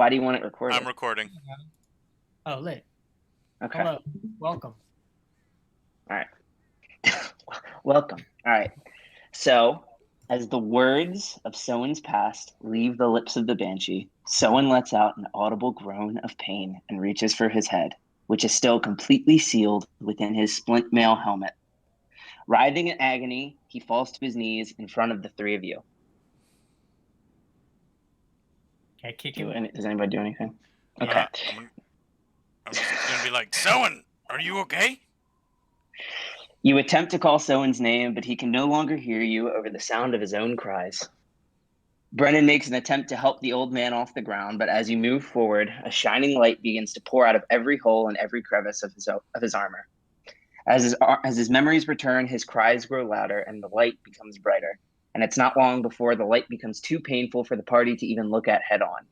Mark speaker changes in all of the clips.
Speaker 1: Why do you want it recorded?
Speaker 2: I'm recording.
Speaker 3: Oh, lit.
Speaker 1: Okay.
Speaker 3: Hello. Welcome.
Speaker 1: All right. Welcome. All right. So, as the words of Soen's past leave the lips of the banshee, Soen lets out an audible groan of pain and reaches for his head, which is still completely sealed within his splint mail helmet. Writhing in agony, he falls to his knees in front of the three of you.
Speaker 3: Can I kick him?
Speaker 1: Does anybody do anything? Okay.
Speaker 2: I'm just gonna be like, Soen, are you okay?
Speaker 1: You attempt to call Soen's name, but he can no longer hear you over the sound of his own cries. Brennan makes an attempt to help the old man off the ground, but as you move forward, a shining light begins to pour out of every hole and every crevice of his armor. As his memories return, his cries grow louder and the light becomes brighter. And it's not long before the light becomes too painful for the party to even look at head on.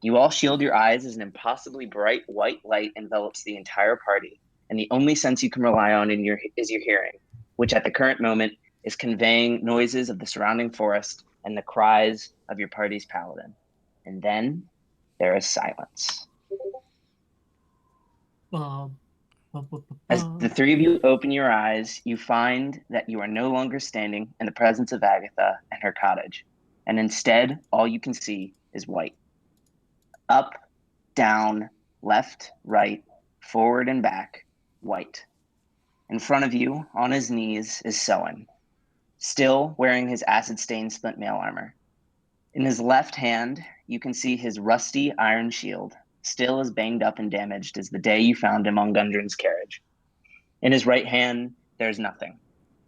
Speaker 1: You all shield your eyes as an impossibly bright white light envelops the entire party, and the only sense you can rely on is your hearing, which at the current moment is conveying noises of the surrounding forest and the cries of your party's paladin. And then there is silence. As the three of you open your eyes, you find that you are no longer standing in the presence of Agatha and her cottage, and instead all you can see is white. Up, down, left, right, forward and back, white. In front of you, on his knees, is Soen, still wearing his acid-stained splint mail armor. In his left hand, you can see his rusty iron shield, still as banged up and damaged as the day you found him on Gundren's carriage. In his right hand, there's nothing.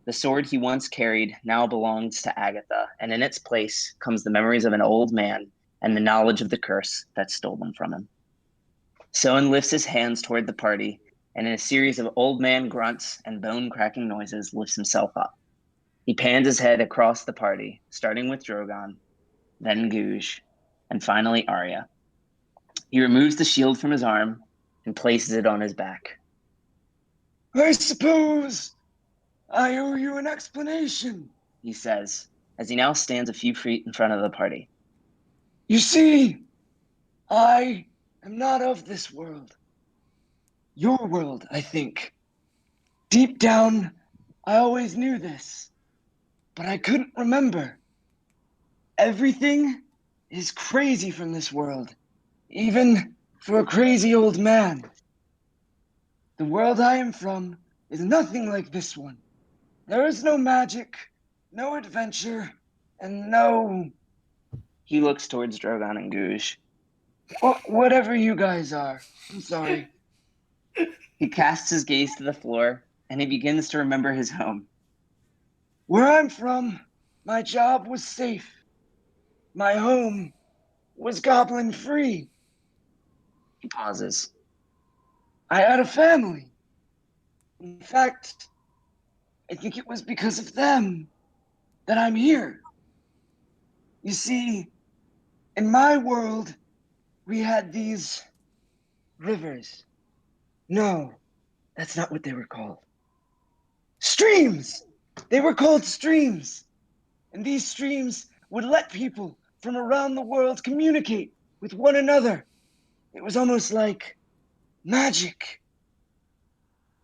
Speaker 1: The sword he once carried now belongs to Agatha, and in its place comes the memories of an old man and the knowledge of the curse that stole them from him. Soen lifts his hands toward the party, and in a series of old man grunts and bone-cracking noises lifts himself up. He pans his head across the party, starting with Drogon, then Goosh, and finally Arya. He removes the shield from his arm and places it on his back.
Speaker 4: I suppose I owe you an explanation,
Speaker 1: he says, as he now stands a few feet in front of the party.
Speaker 4: You see, I am not of this world. Your world, I think. Deep down, I always knew this, but I couldn't remember. Everything is crazy from this world, even for a crazy old man. The world I am from is nothing like this one. There is no magic, no adventure, and no...
Speaker 1: He looks towards Drogon and Goosh.
Speaker 4: Whatever you guys are. I'm sorry.
Speaker 1: He casts his gaze to the floor, and he begins to remember his home.
Speaker 4: Where I'm from, my job was safe. My home was goblin-free.
Speaker 1: He pauses.
Speaker 4: I had a family. In fact, I think it was because of them that I'm here. You see, in my world, we had these rivers. No, that's not what they were called. Streams! They were called streams. And these streams would let people from around the world communicate with one another. It was almost like magic.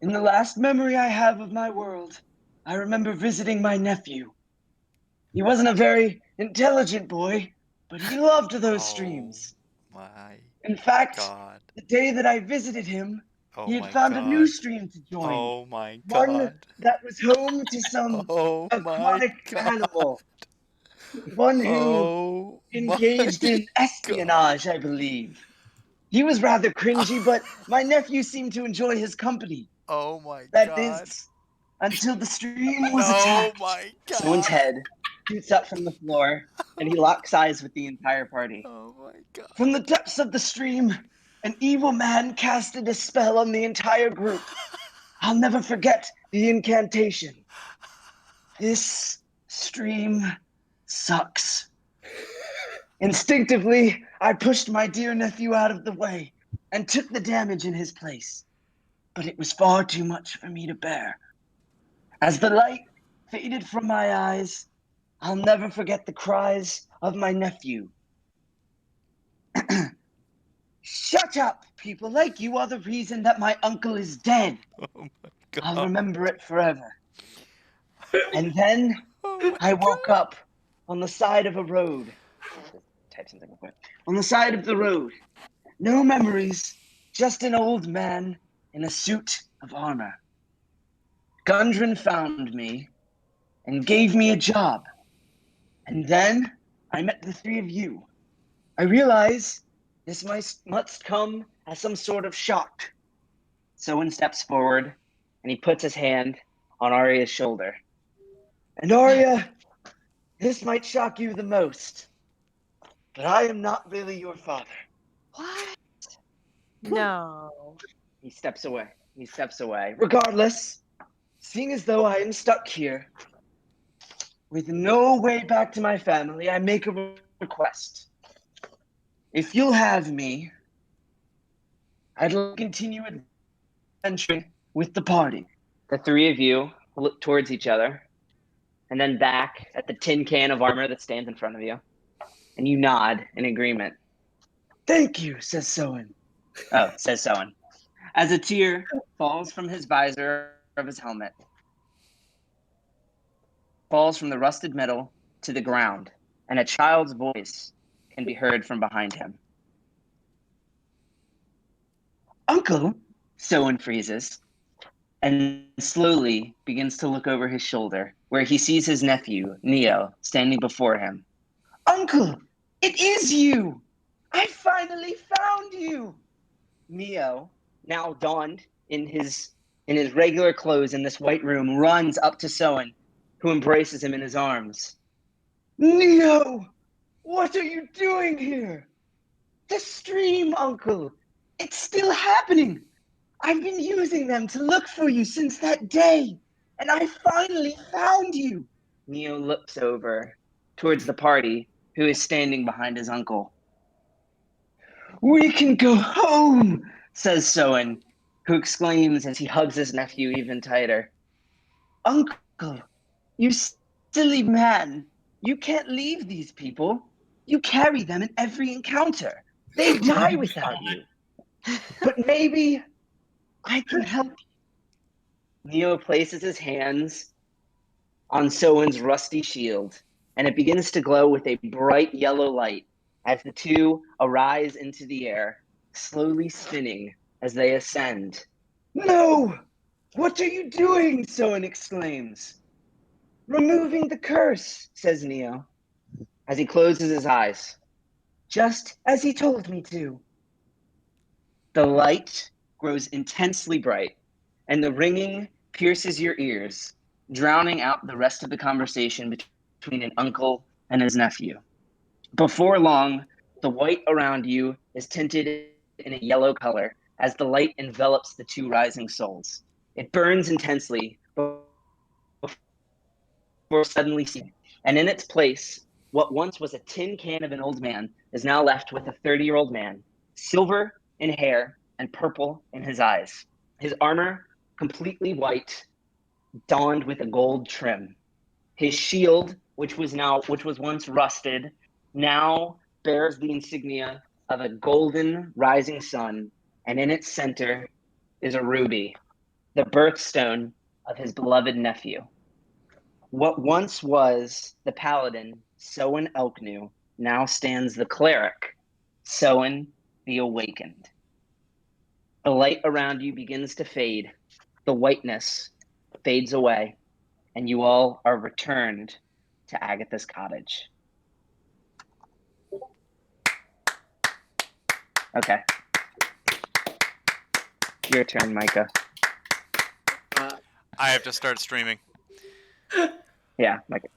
Speaker 4: In the last memory I have of my world, I remember visiting my nephew. He wasn't a very intelligent boy, but he loved those streams.
Speaker 2: My
Speaker 4: In fact,
Speaker 2: God.
Speaker 4: the day that I visited him,
Speaker 2: Oh
Speaker 4: he had
Speaker 2: my
Speaker 4: found a new
Speaker 2: God.
Speaker 4: stream to join.
Speaker 2: Oh my
Speaker 4: One
Speaker 2: God.
Speaker 4: that was home to some
Speaker 2: Oh my
Speaker 4: aquatic
Speaker 2: God.
Speaker 4: animal. One who
Speaker 2: Oh
Speaker 4: engaged
Speaker 2: my
Speaker 4: in espionage, I believe. He was rather cringy, but my nephew seemed to enjoy his company.
Speaker 2: Oh my
Speaker 4: That
Speaker 2: God.
Speaker 4: is, until the stream was
Speaker 2: Oh
Speaker 4: attacked.
Speaker 2: my
Speaker 1: Someone's
Speaker 2: God.
Speaker 1: head shoots up from the floor, and he locks eyes with the entire party.
Speaker 2: Oh my God.
Speaker 4: From the depths of the stream, an evil man casted a spell on the entire group. I'll never forget the incantation. This stream sucks. Instinctively, I pushed my dear nephew out of the way and took the damage in his place. But it was far too much for me to bear. As the light faded from my eyes, I'll never forget the cries of my nephew. Shut up! People like you are the reason that my uncle is dead.
Speaker 2: Oh my god.
Speaker 4: I'll remember it forever. And then
Speaker 2: Oh my
Speaker 4: I woke up on the side of a road. Type something real quick. On the side of the road. No memories, just an old man in a suit of armor. Gundren found me and gave me a job. And then I met the three of you. I realize this must come as some sort of shock.
Speaker 1: Soen steps forward and he puts his hand on Arya's shoulder.
Speaker 4: And Arya, this might shock you the most, but I am not really your father.
Speaker 5: What? No.
Speaker 1: He steps away.
Speaker 4: Regardless, seeing as though I am stuck here with no way back to my family, I make a request. If you'll have me, I'd like to continue adventuring with the party.
Speaker 1: The three of you look towards each other and then back at the tin can of armor that stands in front of you. And you nod in agreement.
Speaker 4: Thank you, says Soen.
Speaker 1: Oh, says Soen. As a tear falls from his visor of his helmet, falls from the rusted metal to the ground, and a child's voice can be heard from behind him.
Speaker 4: Uncle?
Speaker 1: Soen freezes and slowly begins to look over his shoulder, where he sees his nephew, Neo, standing before him.
Speaker 4: Uncle, it is you! I finally found you!
Speaker 1: Neo, now donned in his regular clothes in this white room, runs up to Soen, who embraces him in his arms.
Speaker 4: Neo! What are you doing here? The stream, Uncle! It's still happening! I've been using them to look for you since that day, and I finally found you!
Speaker 1: Neo looks over towards the party, who is standing behind his uncle.
Speaker 4: We can go home,
Speaker 1: says Soen, who exclaims as he hugs his nephew even tighter.
Speaker 4: Uncle, you silly man. You can't leave these people. You carry them in every encounter. They die without you. But maybe I can help you.
Speaker 1: Neo places his hands on Soen's rusty shield, and it begins to glow with a bright yellow light as the two arise into the air, slowly spinning as they ascend.
Speaker 4: No! What are you doing? Soen exclaims. Removing the curse, says Neo,
Speaker 1: as he closes his eyes.
Speaker 4: Just as he told me to.
Speaker 1: The light grows intensely bright, and the ringing pierces your ears, drowning out the rest of the conversation between an uncle and his nephew. Before long, the white around you is tinted in a yellow color as the light envelops the two rising souls. It burns intensely before suddenly ceasing, and in its place, what once was a tin can of an old man is now left with a 30-year-old man, silver in hair and purple in his eyes. His armor completely white, donned with a gold trim. His shield, which was once rusted, now bears the insignia of a golden rising sun, and in its center is a ruby, the birthstone of his beloved nephew. What once was the paladin, Soen Elknu, now stands the cleric, Soen the Awakened. The light around you begins to fade, the whiteness fades away, and you all are returned to Agatha's cottage. Okay. Your turn, Micah.
Speaker 2: I have to start streaming.
Speaker 1: Yeah, Micah.